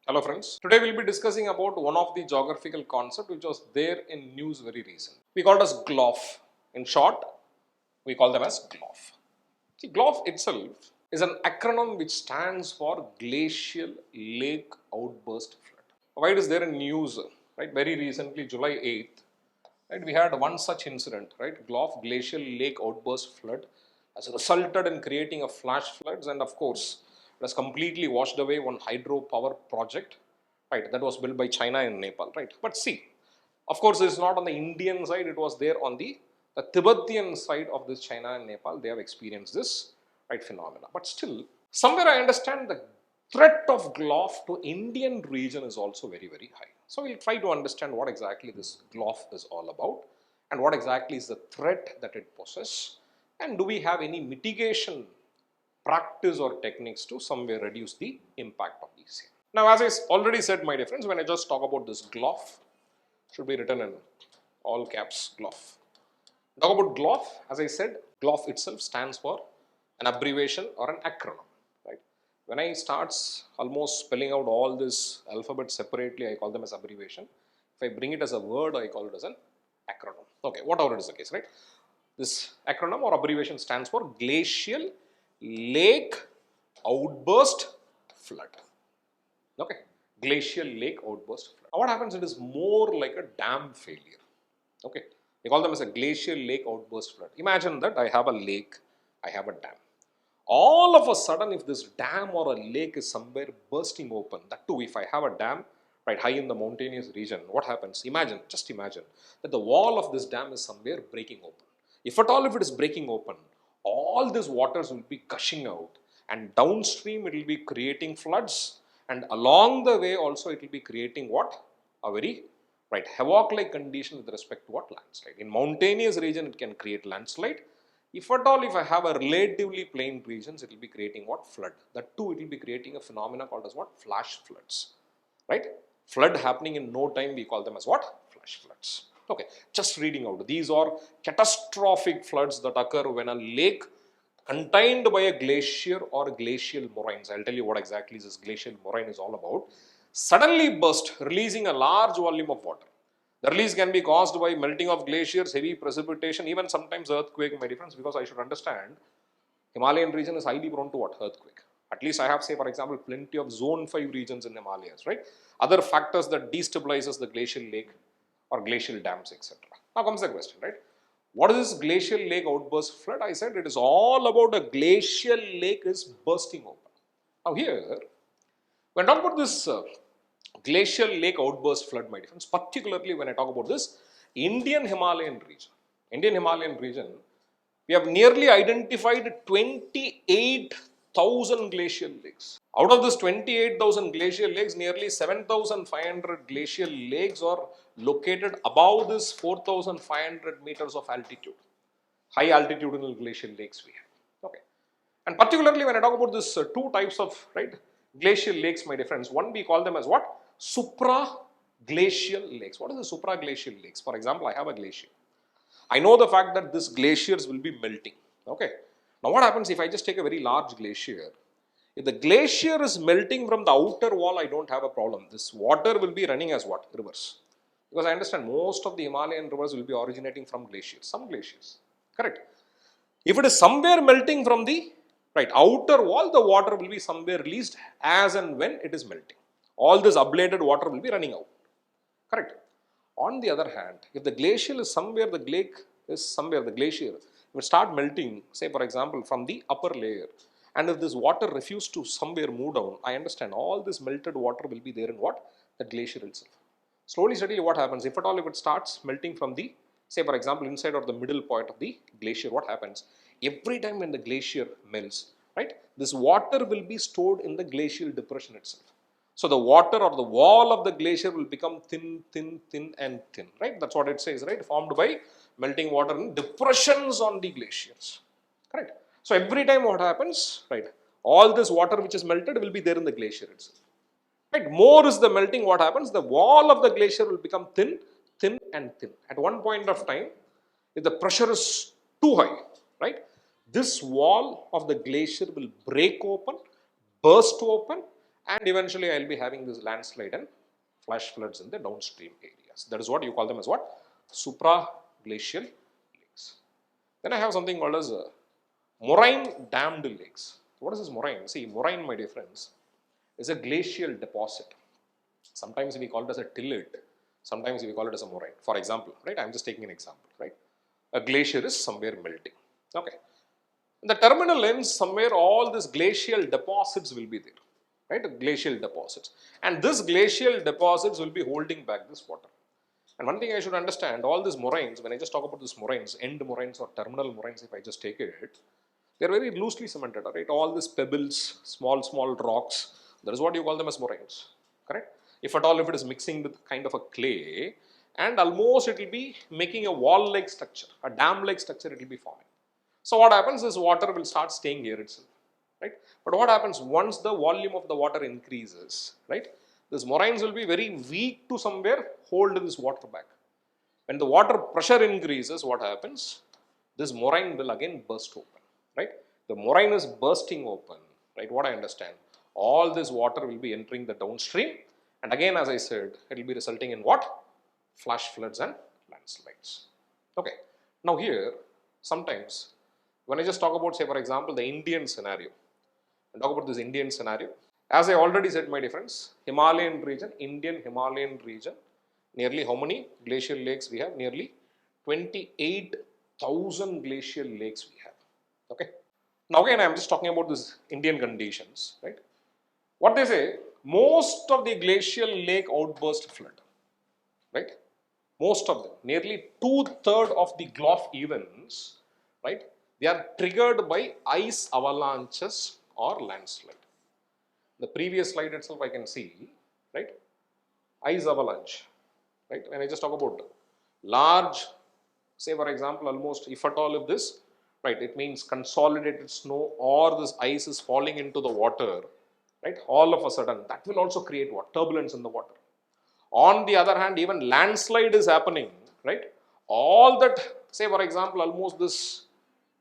Hello friends, today we will be discussing about one of the geographical concept which was there in news very recent. We call it as GLOF. In short, we call them as GLOF. See, GLOF itself is an acronym which stands for Glacial Lake Outburst Flood. Why it is there in news, right? Very recently, July 8th, right, we had one such incident, right? GLOF, Glacial Lake Outburst Flood, has resulted in creating a flash floods, and of course, it has completely washed away one hydropower project, right? That was built by China and Nepal, right? But see, of course, it's not on the Indian side; it was there on the Tibetan side of this China and Nepal. They have experienced this right phenomena, but still, somewhere I understand the threat of GLOF to Indian region is also very, very high. So we'll try to understand what exactly this GLOF is all about and what exactly is the threat that it poses, and do we have any mitigation practice or techniques to somewhere reduce the impact of these. Now, as I already said, my dear friends, when I just talk about this GLOF, should be written in all caps GLOF. Talk about GLOF, as I said, GLOF itself stands for an abbreviation or an acronym. When I starts almost spelling out all this alphabet separately, I call them as abbreviation. If I bring it as a word, I call it as an acronym. Okay, whatever it is the case, right? This acronym or abbreviation stands for Glacial Lake Outburst Flood. Okay, Glacial Lake Outburst Flood. Now what happens? It is more like a dam failure. Okay, we call them as a Glacial Lake Outburst Flood. Imagine that I have a lake, I have a dam. All of a sudden, if this dam or a lake is somewhere bursting open, that too, if I have a dam right high in the mountainous region, what happens? Imagine, just imagine that the wall of this dam is somewhere breaking open. If at all, if it is breaking open, all these waters will be gushing out, and downstream it will be creating floods, and along the way also it will be creating what? A very havoc-like condition with respect to what? Landslide. In mountainous region, it can create landslide. If at all, if I have a relatively plain regions, it will be creating what? Flood. That too, it will be creating a phenomena called as what? Flash floods. Right? Flood happening in no time, we call them as what? Flash floods. Okay, just reading out. These are catastrophic floods that occur when a lake contained by a glacier or glacial moraines. I'll tell you what exactly this glacial moraine is all about. Suddenly burst, releasing a large volume of water. The release can be caused by melting of glaciers, heavy precipitation, even sometimes earthquake, my friends, because I should understand Himalayan region is highly prone to what? Earthquake. At least I have, say, for example, plenty of zone 5 regions in Himalayas, right? Other factors that destabilizes the glacial lake or glacial dams, etc. Now comes the question, right? What is this glacial lake outburst flood? I said it is all about a glacial lake is bursting open. Now here, when I talk about this glacial lake outburst flood, my friends, particularly when I talk about this Indian Himalayan region, we have nearly identified 28,000 glacial lakes. Out of this 28,000 glacial lakes, nearly 7,500 glacial lakes are located above this 4,500 meters of altitude. High altitudinal glacial lakes we have. Okay. And particularly when I talk about this two types of glacial lakes, my dear friends, one we call them as what? Supra-glacial lakes. What is the supra-glacial lakes? For example, I have a glacier. I know the fact that these glaciers will be melting. Okay. Now what happens if I just take a very large glacier? If the glacier is melting from the outer wall, I don't have a problem. This water will be running as what? Rivers. Because I understand most of the Himalayan rivers will be originating from glaciers. Some glaciers. Correct. If it is somewhere melting from the outer wall, the water will be somewhere released as and when it is melting. All this ablated water will be running out. Correct. On the other hand, if the glacial is somewhere, the lake is somewhere, the glacier will start melting, say for example, from the upper layer. And if this water refuses to somewhere move down, I understand all this melted water will be there in what? The glacier itself. Slowly, steadily, what happens? If at all, if it starts melting from the, say for example, inside or the middle point of the glacier, what happens? Every time when the glacier melts, this water will be stored in the glacial depression itself. So the water or the wall of the glacier will become thin, thin, thin and thin, right? That's what it says, right? Formed by melting water and depressions on the glaciers, correct? So every time what happens, all this water which is melted will be there in the glacier itself, right? More is the melting, what happens? The wall of the glacier will become thin, thin and thin. At one point of time, if the pressure is too high, this wall of the glacier will break open, burst open, and eventually I will be having this landslide and flash floods in the downstream areas. That is what you call them as what? Supraglacial lakes. Then I have something called as moraine dammed lakes. What is this moraine? See, moraine, my dear friends, is a glacial deposit. Sometimes we call it as a tillet, sometimes we call it as a moraine. For example, right, I am just taking an example, right? A glacier is somewhere melting. Okay. In the terminal ends, somewhere all these glacial deposits will be there, right? Glacial deposits. And this glacial deposits will be holding back this water. And one thing I should understand, all these moraines, when I just talk about these moraines, end moraines or terminal moraines, if I just take it, they are very loosely cemented, right? All these pebbles, small rocks, that is what you call them as moraines, correct? If at all, if it is mixing with kind of a clay, and almost it will be making a wall-like structure, a dam-like structure it will be forming. So what happens is water will start staying here itself, right? But what happens once the volume of the water increases, right? These moraines will be very weak to somewhere hold this water back. When the water pressure increases, what happens? This moraine will again burst open, right? The moraine is bursting open, right? What I understand, all this water will be entering the downstream, and again, as I said, it will be resulting in what? Flash floods and landslides. Okay. Now here, sometimes, when I just talk about, say for example, the Indian scenario, and talk about this Indian scenario, as I already said, my dear friends, Himalayan region, Indian Himalayan region, nearly how many glacial lakes we have? Nearly 28,000 glacial lakes we have. Okay. Now again, I am just talking about this Indian conditions, right? What they say, most of the glacial lake outburst flood, right? Most of them, nearly 2/3 of the GLOF events, right? They are triggered by ice avalanches or landslide. The previous slide itself I can see, right? Ice avalanche, right? When I just talk about large, say for example, almost if at all if this, right, it means consolidated snow or this ice is falling into the water, right? All of a sudden, that will also create what? Turbulence in the water. On the other hand, even landslide is happening, right? All that, say for example, almost this,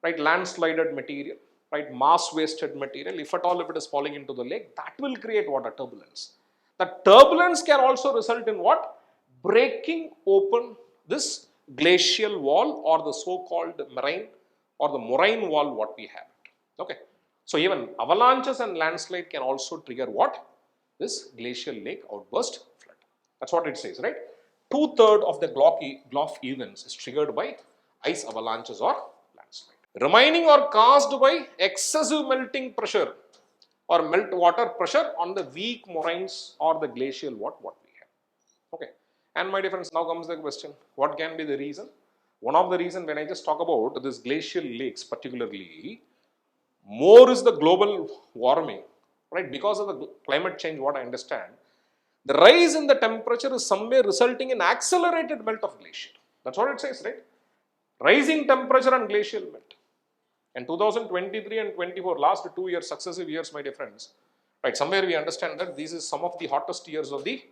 right, landslided material, right, mass wasted material, if at all if it is falling into the lake, that will create water turbulence. The turbulence can also result in what? Breaking open this glacial wall or the so-called moraine or the moraine wall what we have. Okay. So even avalanches and landslide can also trigger what? This glacial lake outburst flood. That's what it says, right? 2/3 of the GLOF events is triggered by ice avalanches or landslide. Remaining or caused by excessive melting pressure or melt water pressure on the weak moraines or the glacial what we have. Okay. And my dear friends, now comes the question, what can be the reason? One of the reasons when I just talk about this glacial lakes particularly, more is the global warming, right? Because of the climate change, what I understand, the rise in the temperature is somewhere resulting in accelerated melt of glacier. That's what it says, right? Rising temperature and glacial melt. And 2023 and 24, last 2 years, successive years, my dear friends, right? Somewhere we understand that this is some of the hottest years of the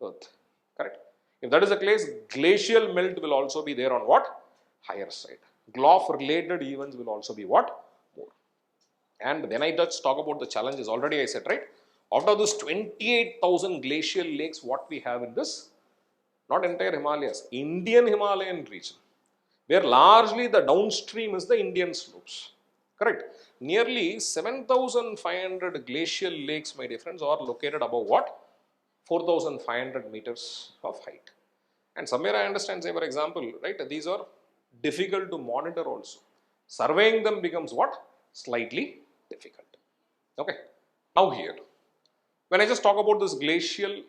earth, correct? If that is the case, glacial melt will also be there on what? Higher side. GLOF related events will also be what? More. And when I just talk about the challenges, already I said, right? Out of this 28,000 glacial lakes, what we have in this, not entire Himalayas, Indian Himalayan region, where largely the downstream is the Indian slopes, correct? Nearly 7,500 glacial lakes, my dear friends, are located above what? 4,500 meters of height. And somewhere I understand, say for example, right, these are difficult to monitor also. Surveying them becomes what? Slightly difficult. Okay. Now here, when I just talk about this glacial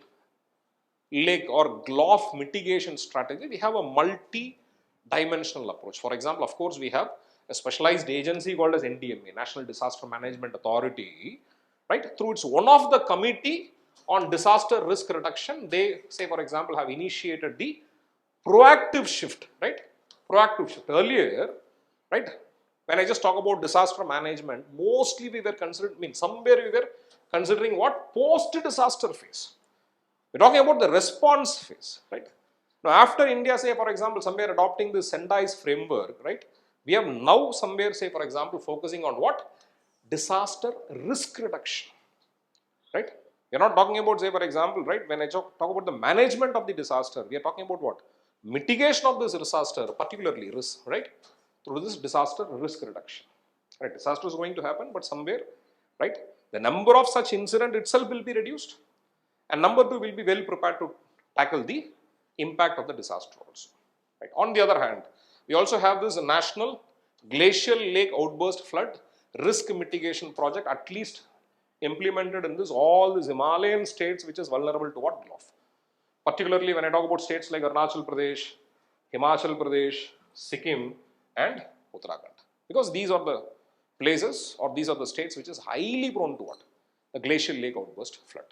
lake or GLOF mitigation strategy, we have a multi-dimensional approach. For example, of course, we have a specialized agency called as NDMA, National Disaster Management Authority, right? Through its one of the committee on disaster risk reduction, they say, for example, have initiated the proactive shift, right? Proactive shift. Earlier, right, when I just talk about disaster management, mostly we were considering, somewhere we were considering what? Post-disaster phase. We're talking about the response phase, right? Now, after India, say, for example, somewhere adopting the Sendai's framework, right? We have now somewhere, say, for example, focusing on what? Disaster risk reduction, right? We are not talking about, say, for example, right, when I talk about the management of the disaster, we are talking about what? Mitigation of this disaster, particularly risk, right? Through this disaster risk reduction. Right? Disaster is going to happen, but somewhere, right, the number of such incident itself will be reduced, and number two, will be well prepared to tackle the impact of the disaster also. Right? On the other hand, we also have this national glacial lake outburst flood risk mitigation project, at least implemented in this all these Himalayan states which is vulnerable to what? GLOF. Particularly when I talk about states like Arunachal Pradesh, Himachal Pradesh, Sikkim, and Uttarakhand, because these are the places or these are the states which is highly prone to what? The glacial lake outburst flood.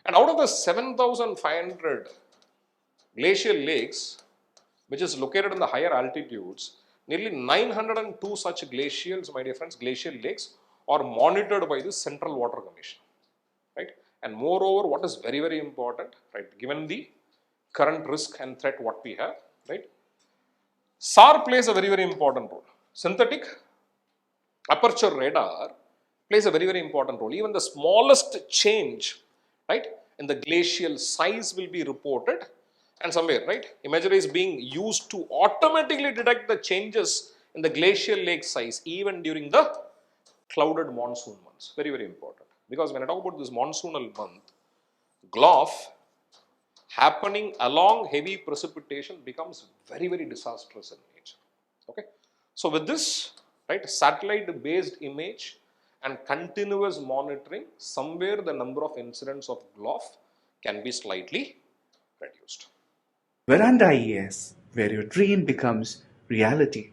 And out of the 7,500 glacial lakes which is located in the higher altitudes, nearly 902 such glacials, my dear friends, glacial lakes are monitored by the Central Water Commission, right? And moreover, what is very, very important, right, given the current risk and threat what we have, right, SAR plays a very, very important role. Synthetic aperture radar plays a very, very important role. Even the smallest change, right, in the glacial size will be reported, and somewhere, right, imagery is being used to automatically detect the changes in the glacial lake size even during the clouded monsoon months. Very, very important. Because when I talk about this monsoonal month, GLOF happening along heavy precipitation becomes very, very disastrous in nature. Okay. So with this, right, satellite based image and continuous monitoring, somewhere the number of incidents of GLOF can be slightly reduced. Veranda IAS, where your dream becomes reality.